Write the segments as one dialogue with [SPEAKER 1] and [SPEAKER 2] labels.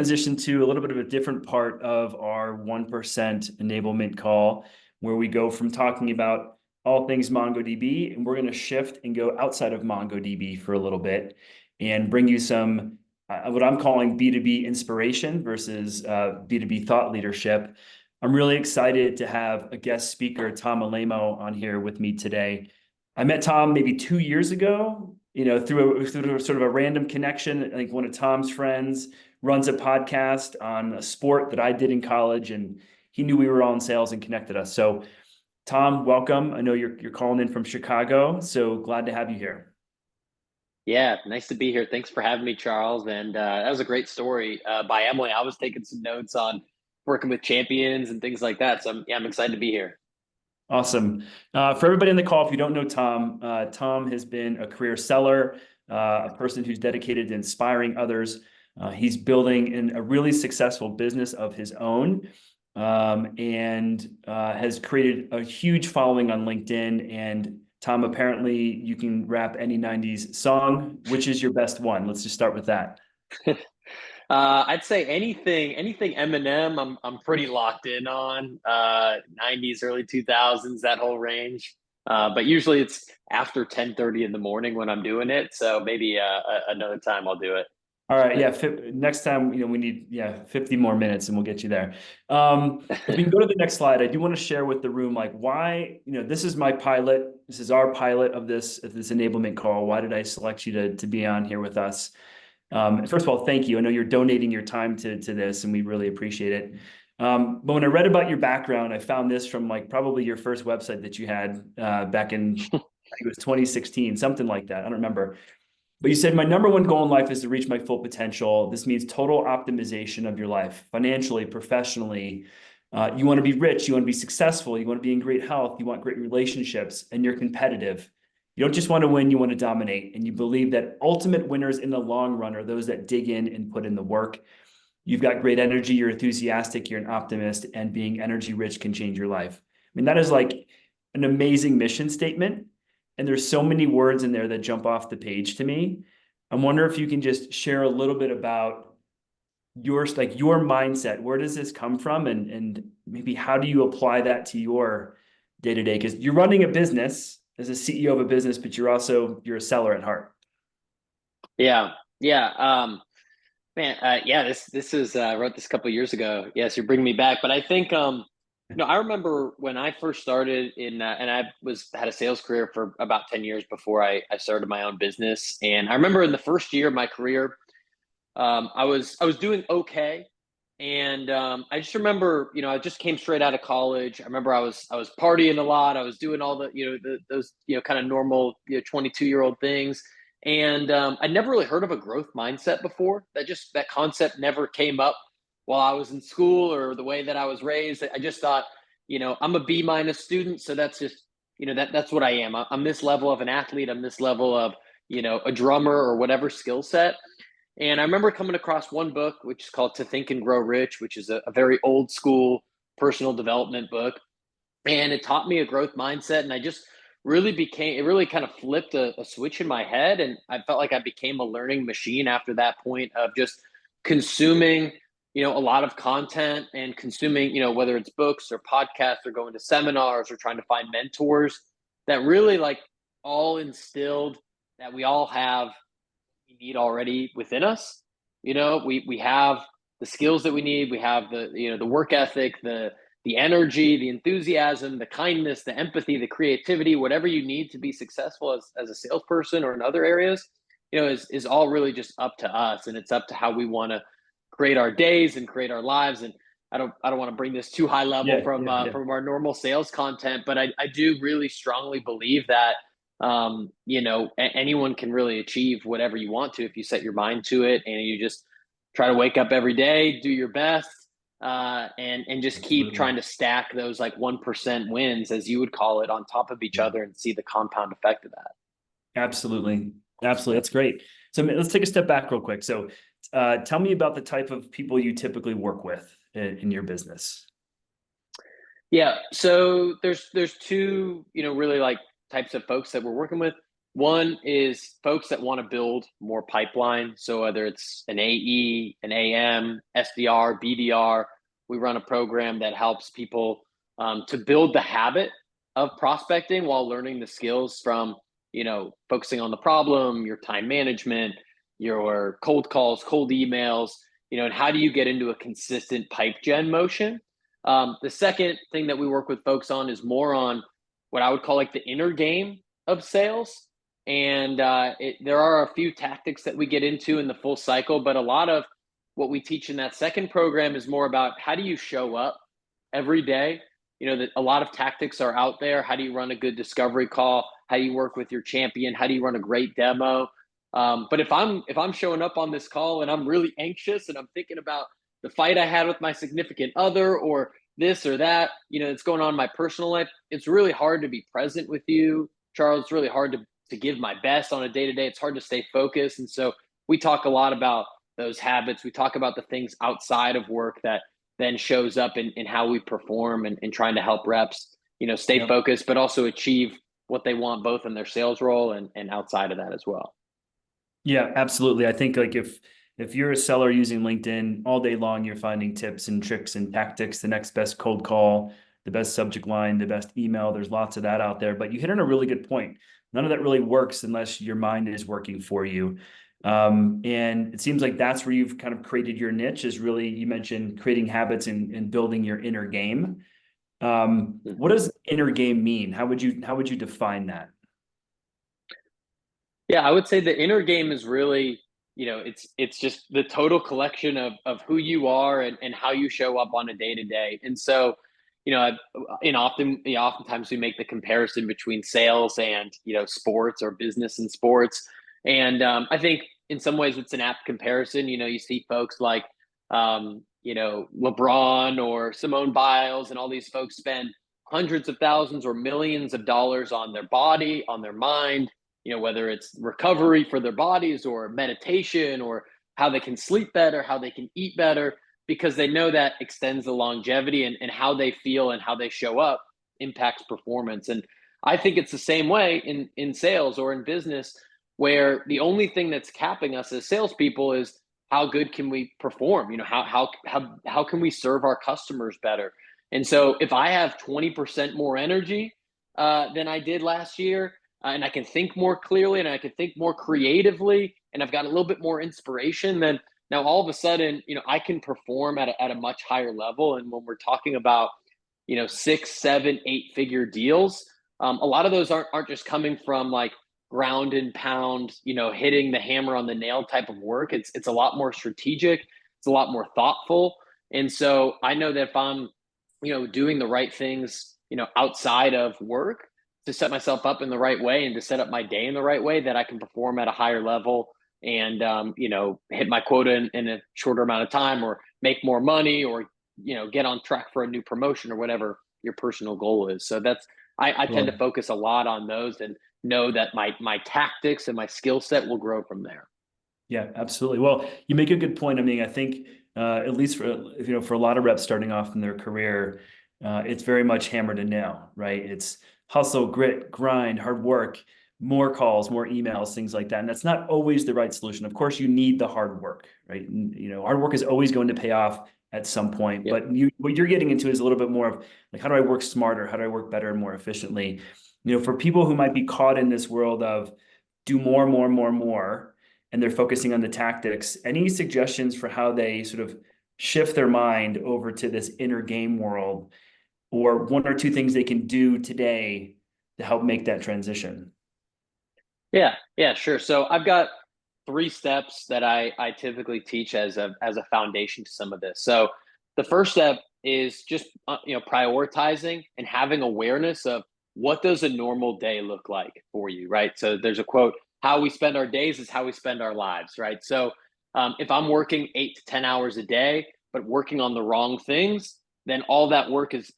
[SPEAKER 1] Transition to a little bit of a different part of our 1% enablement call, where we go from talking about all things MongoDB, and we're going to shift and go outside of MongoDB for a little bit and bring you some what I'm calling B2B inspiration versus B2B thought leadership. I'm really excited to have a guest speaker, Tom Alemo, on here with me today. I met Tom maybe 2 years ago, through sort of a random connection. I think one of Tom's friends runs a podcast on a sport that I did in college, and he knew we were all in sales and connected us. So Tom, welcome. I know you're calling in from Chicago, so glad to have you here.
[SPEAKER 2] Yeah, nice to be here. Thanks for having me, Charles. And that was a great story by Emily. I was taking some notes on working with champions and things like that. So I'm excited to be here.
[SPEAKER 1] Awesome. For everybody on the call, if you don't know Tom, Tom has been a career seller, a person who's dedicated to inspiring others. He's building a really successful business of his own, and has created a huge following on LinkedIn. And Tom, apparently you can rap any 90s song. Which is your best one? Let's just start with that.
[SPEAKER 2] I'd say anything Eminem, I'm pretty locked in on. 90s, early 2000s, that whole range. But usually it's after 10:30 in the morning when I'm doing it. So maybe another time I'll do it.
[SPEAKER 1] All right, yeah. Next time, we need 50 more minutes, and we'll get you there. If we can go to the next slide, I do want to share with the room like why. This is my pilot. This is our pilot of this enablement call. Why did I select you to be on here with us? First of all, thank you. I know you're donating your time to this, and we really appreciate it. But when I read about your background, I found this from like probably your first website that you had back in, I think it was 2016, something like that. I don't remember. But you said, my number one goal in life is to reach my full potential. This means total optimization of your life, financially, professionally. You want to be rich, you want to be successful, you want to be in great health, you want great relationships, and you're competitive. You don't just want to win, you want to dominate. And you believe that ultimate winners in the long run are those that dig in and put in the work. You've got great energy, you're enthusiastic, you're an optimist, and being energy rich can change your life. I mean, that is like an amazing mission statement. And there's so many words in there that jump off the page to me. I wonder if you can just share a little bit about your mindset. Where does this come from? And maybe how do you apply that to your day-to-day? Because you're running a business as a CEO of a business, but you're a seller at heart.
[SPEAKER 2] Yeah. Man, this is I wrote this a couple of years ago. Yes, you're bringing me back. But I think I remember when I first started and I had a sales career for about 10 years before I started my own business. And I remember in the first year of my career, I was doing okay. And I just remember, I just came straight out of college. I remember I was partying a lot. I was doing all those kind of normal 22-year-old things. And I'd never really heard of a growth mindset before. That concept never came up while I was in school or the way that I was raised. I just thought, I'm a B- student. So that's just, that's what I am. I'm this level of an athlete. I'm this level of, a drummer or whatever skill set. And I remember coming across one book, which is called To Think and Grow Rich, which is a very old school personal development book. And it taught me a growth mindset. And I just it really kind of flipped a switch in my head. And I felt like I became a learning machine after that point of just consuming, a lot of content and consuming, whether it's books or podcasts or going to seminars or trying to find mentors that really like all instilled that we all have we need already within us. We have the skills that we need. We have the work ethic, the energy, the enthusiasm, the kindness, the empathy, the creativity, whatever you need to be successful as a salesperson or in other areas, is all really just up to us. And it's up to how we want to create our days and create our lives. And I don't want to bring this too high level from our normal sales content, but I do really strongly believe that anyone can really achieve whatever you want to if you set your mind to it and you just try to wake up every day, do your best, and just keep trying to stack those like 1% wins, as you would call it, on top of each other and see the compound effect of that.
[SPEAKER 1] Absolutely. That's great. So let's take a step back real quick. So tell me about the type of people you typically work with in your business.
[SPEAKER 2] Yeah. So there's two, really like types of folks that we're working with. One is folks that want to build more pipeline. So whether it's an AE, an AM, SDR, BDR, we run a program that helps people to build the habit of prospecting while learning the skills from, focusing on the problem, your time management, your cold calls, cold emails, and how do you get into a consistent pipe gen motion? The second thing that we work with folks on is more on what I would call like the inner game of sales. And there are a few tactics that we get into in the full cycle, but a lot of what we teach in that second program is more about how do you show up every day. That a lot of tactics are out there. How do you run a good discovery call? How do you work with your champion? How do you run a great demo? But if I'm showing up on this call and I'm really anxious and I'm thinking about the fight I had with my significant other or this or that, that's going on in my personal life, it's really hard to be present with you, Charles. It's really hard to give my best on a day-to-day. It's hard to stay focused. And so we talk a lot about those habits. We talk about the things outside of work that then shows up in how we perform and trying to help reps, stay focused, but also achieve what they want both in their sales role and outside of that as well.
[SPEAKER 1] Yeah, absolutely. I think like if you're a seller using LinkedIn all day long, you're finding tips and tricks and tactics, the next best cold call, the best subject line, the best email. There's lots of that out there, but you hit on a really good point. None of that really works unless your mind is working for you. And it seems like that's where you've kind of created your niche is really, you mentioned creating habits and building your inner game. What does inner game mean? How would you define that?
[SPEAKER 2] Yeah, I would say the inner game is really, it's just the total collection of who you are and how you show up on a day to day. And so, oftentimes we make the comparison between sales and sports or business and sports. And I think in some ways it's an apt comparison. You see folks like LeBron or Simone Biles and all these folks spend hundreds of thousands or millions of dollars on their body, on their mind, whether it's recovery for their bodies or meditation or how they can sleep better, how they can eat better, because they know that extends the longevity and how they feel and how they show up impacts performance. And I think it's the same way in sales or in business, where the only thing that's capping us as salespeople is how good can we perform? How can we serve our customers better? And so if I have 20% more energy than I did last year, and I can think more clearly and I can think more creatively, and I've got a little bit more inspiration, then now all of a sudden, I can perform at a much higher level. And when we're talking about, 6, 7, 8-figure deals, a lot of those aren't just coming from like ground and pound, hitting the hammer on the nail type of work. It's a lot more strategic. It's a lot more thoughtful. And so I know that if I'm, doing the right things, outside of work, to set myself up in the right way and to set up my day in the right way, that I can perform at a higher level and hit my quota in a shorter amount of time, or make more money, or get on track for a new promotion or whatever your personal goal is. So I tend to focus a lot on those and know that my tactics and my skill set will grow from there.
[SPEAKER 1] Yeah, absolutely. Well, you make a good point. I mean, I think at least for a lot of reps starting off in their career, it's very much hammer to nail, right? It's hustle, grit, grind, hard work, more calls, more emails, things like that. And that's not always the right solution. Of course, you need the hard work, right? Hard work is always going to pay off at some point. Yep. But what you're getting into is a little bit more of like, how do I work smarter? How do I work better and more efficiently? For people who might be caught in this world of do more, and they're focusing on the tactics, any suggestions for how they sort of shift their mind over to this inner game world, or one or two things they can do today to help make that transition?
[SPEAKER 2] Yeah, sure. So I've got 3 steps that I typically teach as a foundation to some of this. So the first step is just prioritizing and having awareness of what does a normal day look like for you, right? So there's a quote: "How we spend our days is how we spend our lives," right? So if I'm working 8 to 10 hours a day, but working on the wrong things, then all that work is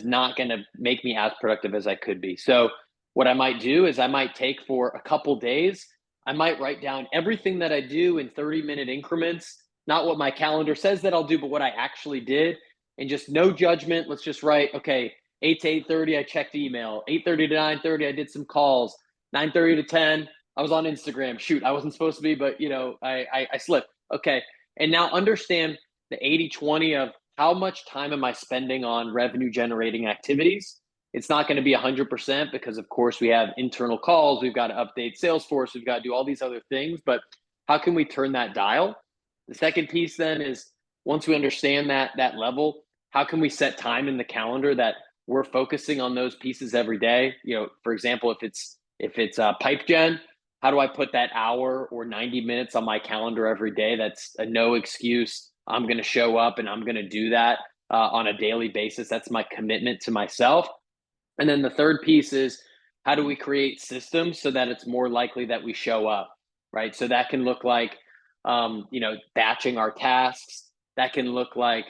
[SPEAKER 2] not going to make me as productive as I could be. So what I might do is I might take for a couple days, I might write down everything that I do in 30-minute increments, not what my calendar says that I'll do, but what I actually did, and just no judgment. Let's just write, okay, 8 to 8:30, I checked email. 8:30 to 9:30, I did some calls. 9:30 to 10, I was on Instagram. Shoot, I wasn't supposed to be, but I slipped. Okay. And now understand the 80/20 of how much time am I spending on revenue generating activities. It's not going to be 100% because, of course, we have internal calls. We've got to update Salesforce. We've got to do all these other things. But how can we turn that dial? The second piece then is once we understand that level, how can we set time in the calendar that we're focusing on those pieces every day? For example, if it's pipe gen, how do I put that hour or 90 minutes on my calendar every day? That's a no excuse. I'm going to show up and I'm going to do that on a daily basis. That's my commitment to myself. And then the third piece is how do we create systems so that it's more likely that we show up, right? So that can look like, batching our tasks. That can look like,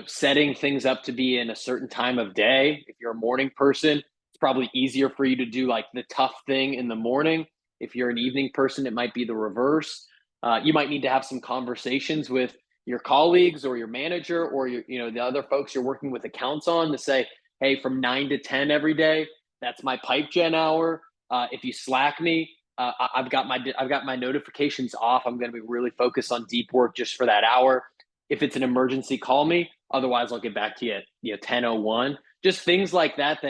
[SPEAKER 2] setting things up to be in a certain time of day. If you're a morning person, it's probably easier for you to do like the tough thing in the morning. If you're an evening person, it might be the reverse. You might need to have some conversations with your colleagues or your manager or the other folks you're working with accounts on to say, hey, from 9 to 10 every day, that's my pipe gen hour. If you Slack me, I've got my notifications off. I'm going to be really focused on deep work just for that hour. If it's an emergency, call me. Otherwise, I'll get back to you at 10:01. Just things like that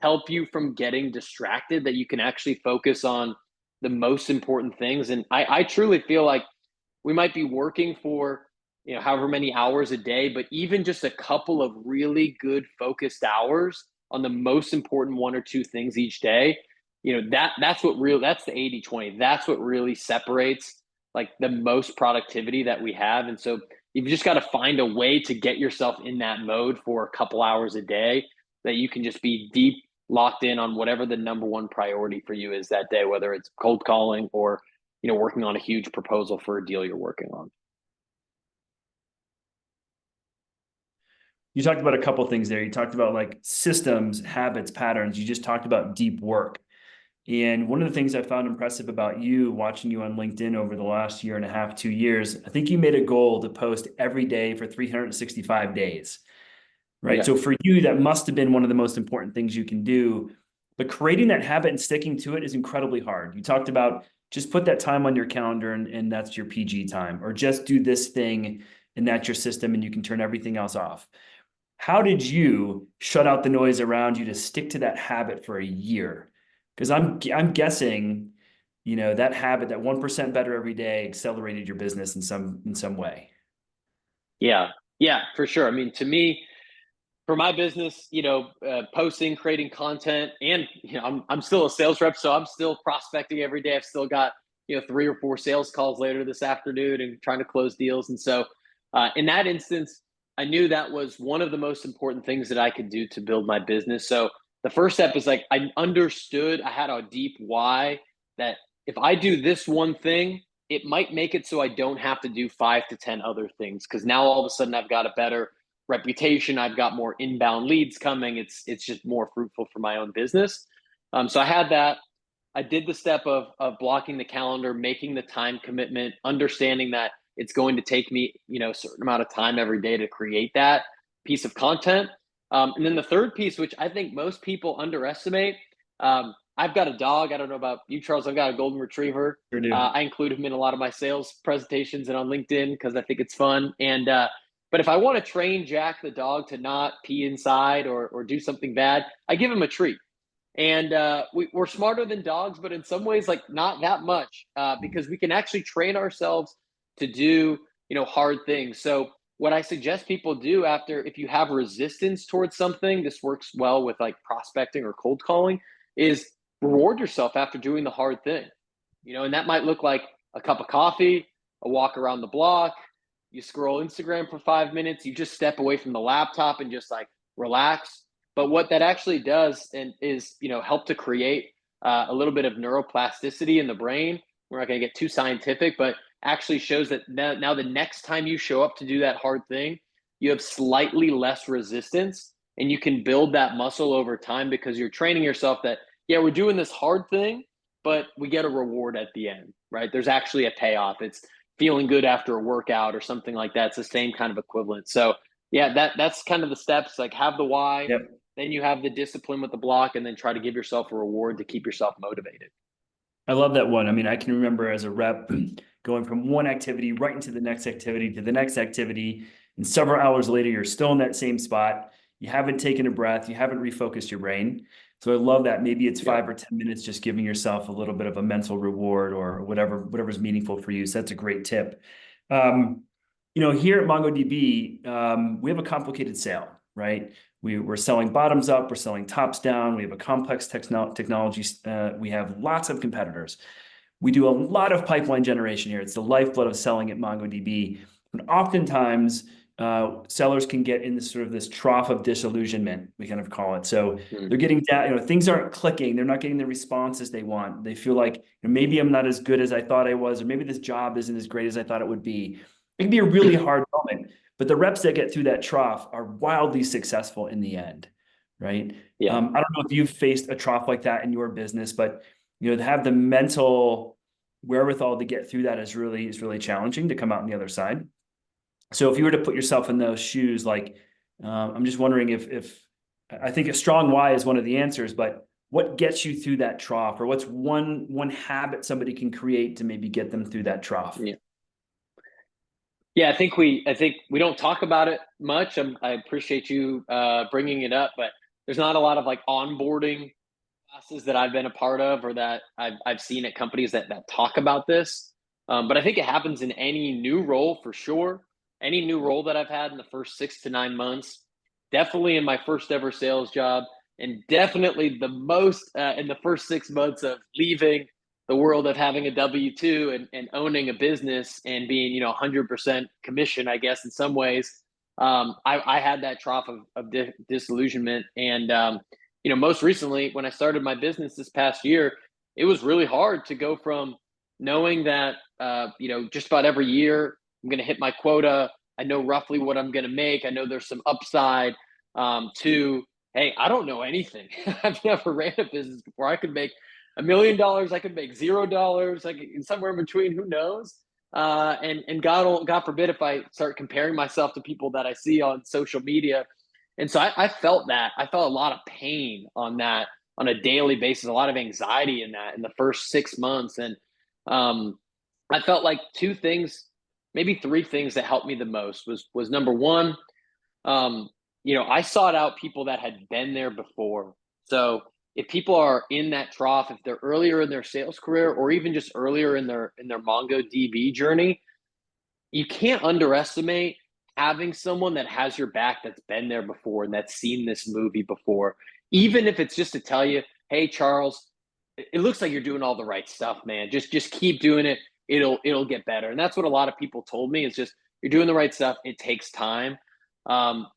[SPEAKER 2] help you from getting distracted, that you can actually focus on the most important things. And I truly feel like we might be working for however many hours a day, but even just a couple of really good focused hours on the most important one or two things each day, that's the 80/20. That's what really separates like the most productivity that we have. And so you've just got to find a way to get yourself in that mode for a couple hours a day that you can just be deep locked in on whatever the number one priority for you is that day, whether it's cold calling or working on a huge proposal for a deal you're working on.
[SPEAKER 1] You talked about a couple things there. You talked about like systems, habits, patterns. You just talked about deep work. And one of the things I found impressive about you, watching you on LinkedIn over the last year and a half, 2 years, I think you made a goal to post every day for 365 days, right?
[SPEAKER 2] Yeah.
[SPEAKER 1] So for you, that must have been one of the most important things you can do. But creating that habit and sticking to it is incredibly hard. You talked about just put that time on your calendar and that's your PG time, or just do this thing and that's your system and you can turn everything else off. How did you shut out the noise around you to stick to that habit for a year? Because I'm guessing, that habit, that 1% better every day, accelerated your business in some way.
[SPEAKER 2] Yeah, for sure. I mean, to me, for my business, posting, creating content, and I'm still a sales rep, so I'm still prospecting every day. I've still got 3 or 4 sales calls later this afternoon and trying to close deals. And so, in that instance, I knew that was one of the most important things that I could do to build my business. So the first step is like I understood, I had a deep why that if I do this one thing, it might make it so I don't have to do 5 to 10 other things, because now all of a sudden I've got a better reputation. I've got more inbound leads coming. It's just more fruitful for my own business. So I had that. I did the step of blocking the calendar, making the time commitment, understanding that it's going to take me, a certain amount of time every day to create that piece of content. And then the third piece, which I think most people underestimate, I've got a dog. I don't know about you, Charles. I've got a golden retriever.
[SPEAKER 1] Sure do.
[SPEAKER 2] I include him in a lot of my sales presentations and on LinkedIn because I think it's fun. And but if I want to train Jack the dog to not pee inside or do something bad, I give him a treat. And we're smarter than dogs, but in some ways, like not that much, because we can actually train ourselves to do hard things. So what I suggest people do after, if you have resistance towards something, this works well with like prospecting or cold calling, is reward yourself after doing the hard thing. And that might look like a cup of coffee, a walk around the block, you scroll Instagram for 5 minutes, you just step away from the laptop and just like relax. But what that actually does is help to create a little bit of neuroplasticity in the brain. We're not going to get too scientific, but actually shows that now the next time you show up to do that hard thing, you have slightly less resistance, and you can build that muscle over time because you're training yourself that, yeah, we're doing this hard thing, but we get a reward at the end, right? There's actually a payoff. It's feeling good after a workout or something like that. It's the same kind of equivalent. So yeah, that's kind of the steps, like have the why,
[SPEAKER 1] Yep.
[SPEAKER 2] then you have the discipline with the block, and then try to give yourself a reward to keep yourself motivated.
[SPEAKER 1] I love that one. I mean, I can remember as a rep going from one activity right into the next activity to the next activity. And several hours later, you're still in that same spot. You haven't taken a breath. You haven't refocused your brain. So I love that. Maybe it's
[SPEAKER 2] Yeah.
[SPEAKER 1] 5 or 10 minutes, just giving yourself a little bit of a mental reward or whatever's meaningful for you. So that's a great tip. Um, here at MongoDB, we have a complicated sale, right? We're selling bottoms up, we're selling tops down. We have a complex technology. We have lots of competitors. We do a lot of pipeline generation here. It's the lifeblood of selling at MongoDB. And oftentimes, sellers can get in this trough of disillusionment, we kind of call it. So
[SPEAKER 2] Mm.
[SPEAKER 1] they're getting down, things aren't clicking. They're not getting the responses they want. They feel like maybe I'm not as good as I thought I was, or maybe this job isn't as great as I thought it would be. It can be a really hard moment. But the reps that get through that trough are wildly successful in the end, right?
[SPEAKER 2] Yeah.
[SPEAKER 1] I don't know if you've faced a trough like that in your business, but to have the mental wherewithal to get through that is really challenging to come out on the other side. So if you were to put yourself in those shoes, like I'm just wondering if I think a strong why is one of the answers, but what gets you through that trough, or what's one habit somebody can create to maybe get them through that trough?
[SPEAKER 2] Yeah. Yeah, I think we don't talk about it much. I appreciate you bringing it up, but there's not a lot of like onboarding classes that I've been a part of or that I've seen at companies that talk about this. But I think it happens in any new role for sure. Any new role that I've had in the first 6 to 9 months, definitely in my first ever sales job, and definitely the most in the first 6 months of leaving the world of having a W 2 and owning a business and being 100% commission, I guess in some ways. I had that trough of disillusionment, and most recently when I started my business this past year, it was really hard to go from knowing that just about every year I'm going to hit my quota. I know roughly what I'm going to make. I know there's some upside. To hey, I don't know anything. I've never ran a business before. I could make $1 million. I could make $0. Like somewhere in between. Who knows? And God forbid if I start comparing myself to people that I see on social media. And so I felt that. I felt a lot of pain on that on a daily basis, a lot of anxiety in that in the first 6 months. And um, I felt like two things, maybe three things that helped me the most was number one, I sought out people that had been there before. So if people are in that trough, if they're earlier in their sales career or even just earlier in their MongoDB journey, you can't underestimate having someone that has your back that's been there before and that's seen this movie before. Even if it's just to tell you, hey Charles, it looks like you're doing all the right stuff, man. Just keep doing it. It'll get better. And that's what a lot of people told me is just you're doing the right stuff. It takes time.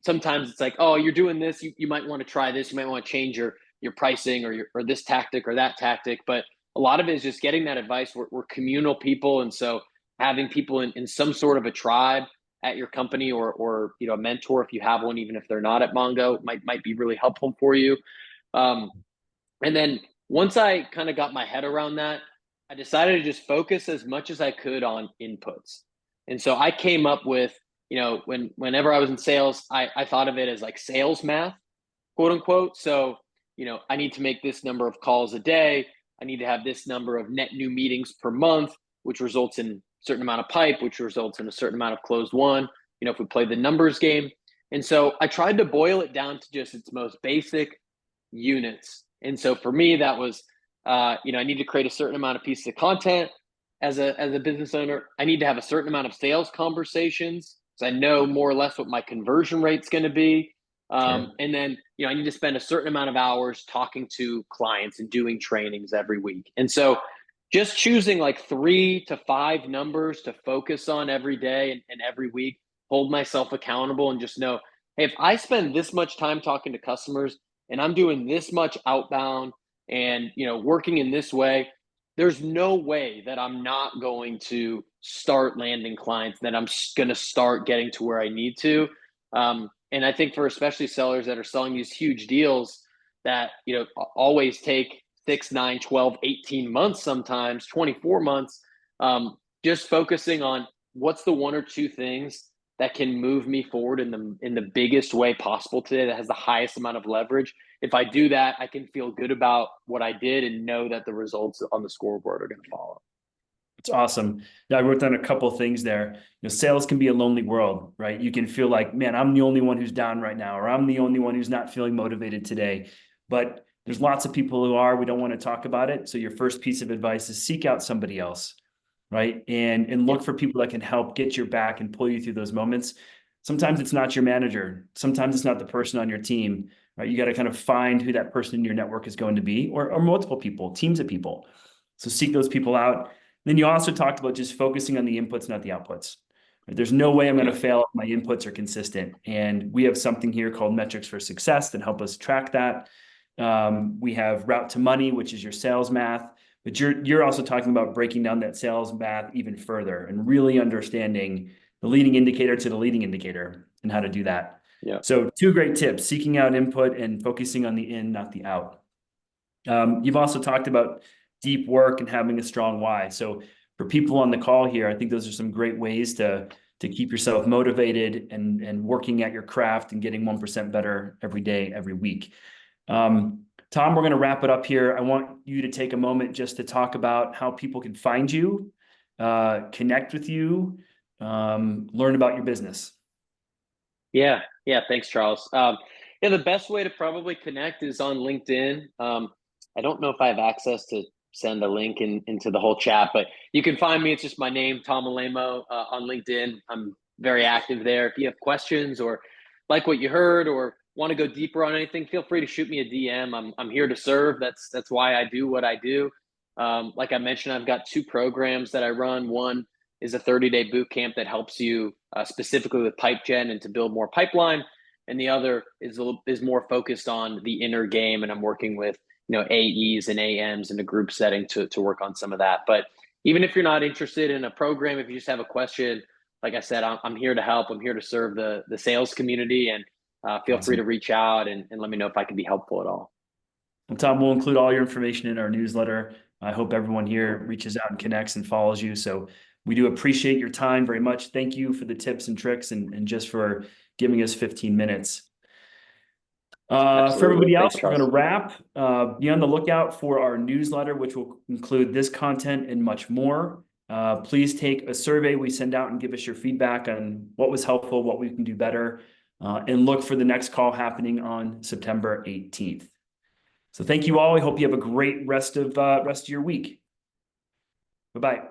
[SPEAKER 2] Sometimes it's like, oh, you're doing this. You might want to try this. You might want to change your pricing or this tactic or that tactic. But a lot of it is just getting that advice. We're communal people, and so having people in some sort of a tribe at your company or a mentor if you have one, even if they're not at Mongo, might be really helpful for you. Um, and then once I kind of got my head around that, I decided to just focus as much as I could on inputs. And so I came up with, whenever I was in sales, I thought of it as like sales math, quote unquote. So, I need to make this number of calls a day. I need to have this number of net new meetings per month, which results in a certain amount of pipe, which results in a certain amount of closed one, if we play the numbers game. And so I tried to boil it down to just its most basic units. And so for me, that was, I need to create a certain amount of pieces of content as a business owner. I need to have a certain amount of sales conversations so I know more or less what my conversion rate's going to be.
[SPEAKER 1] Sure.
[SPEAKER 2] And then, I need to spend a certain amount of hours talking to clients and doing trainings every week. And so just choosing like 3 to 5 numbers to focus on every day and every week, hold myself accountable and just know, hey, if I spend this much time talking to customers and I'm doing this much outbound and, working in this way, there's no way that I'm not going to start landing clients, that I'm going to start getting to where I need to. And I think for especially sellers that are selling these huge deals that, always take 6, 9, 12, 18 months, sometimes 24 months, just focusing on what's the one or two things that can move me forward in the biggest way possible today, that has the highest amount of leverage. If I do that, I can feel good about what I did and know that the results on the scoreboard are going to follow.
[SPEAKER 1] It's awesome. Yeah, I wrote down a couple of things there. Sales can be a lonely world, right? You can feel like, man, I'm the only one who's down right now, or I'm the only one who's not feeling motivated today. But there's lots of people who are. We don't want to talk about it. So your first piece of advice is seek out somebody else, right? And look for people that can help get your back and pull you through those moments. Sometimes it's not your manager. Sometimes it's not the person on your team, right? You got to kind of find who that person in your network is going to be, or multiple people, teams of people. So seek those people out. Then you also talked about just focusing on the inputs, not the outputs. There's no way I'm going to fail if my inputs are consistent. And we have something here called metrics for success that help us track that. We have route to money, which is your sales math. But you're also talking about breaking down that sales math even further and really understanding the leading indicator to the leading indicator and how to do that.
[SPEAKER 2] Yeah.
[SPEAKER 1] So 2 great tips: seeking out input and focusing on the in, not the out. You've also talked about deep work and having a strong why. So for people on the call here, I think those are some great ways to keep yourself motivated and working at your craft and getting 1% better every day, every week. Tom, we're going to wrap it up here. I want you to take a moment just to talk about how people can find you, connect with you, learn about your business.
[SPEAKER 2] Yeah. Thanks, Charles. Yeah, the best way to probably connect is on LinkedIn. I don't know if I have access to send a link into the whole chat, but you can find me. It's just my name, Tom Alemo, on LinkedIn. I'm very active there. If you have questions or like what you heard or want to go deeper on anything, feel free to shoot me a DM. I'm here to serve. That's why I do what I do. Like I mentioned, I've got 2 programs that I run. One is a 30-day boot camp that helps you specifically with pipe gen and to build more pipeline. And the other is more focused on the inner game. And I'm working with AEs and AMs in a group setting to work on some of that. But even if you're not interested in a program, if you just have a question, like I said, I'm here to help. I'm here to serve the sales community, and feel free to reach out and let me know if I can be helpful at all.
[SPEAKER 1] Well, Tom, we'll include all your information in our newsletter. I hope everyone here reaches out and connects and follows you. So we do appreciate your time very much. Thank you for the tips and tricks and just for giving us 15 minutes. For everybody else, we're going to wrap. Be on the lookout for our newsletter, which will include this content and much more. Please take a survey we send out and give us your feedback on what was helpful, what we can do better, and look for the next call happening on September 18th. So thank you all. I hope you have a great rest of your week. Bye-bye.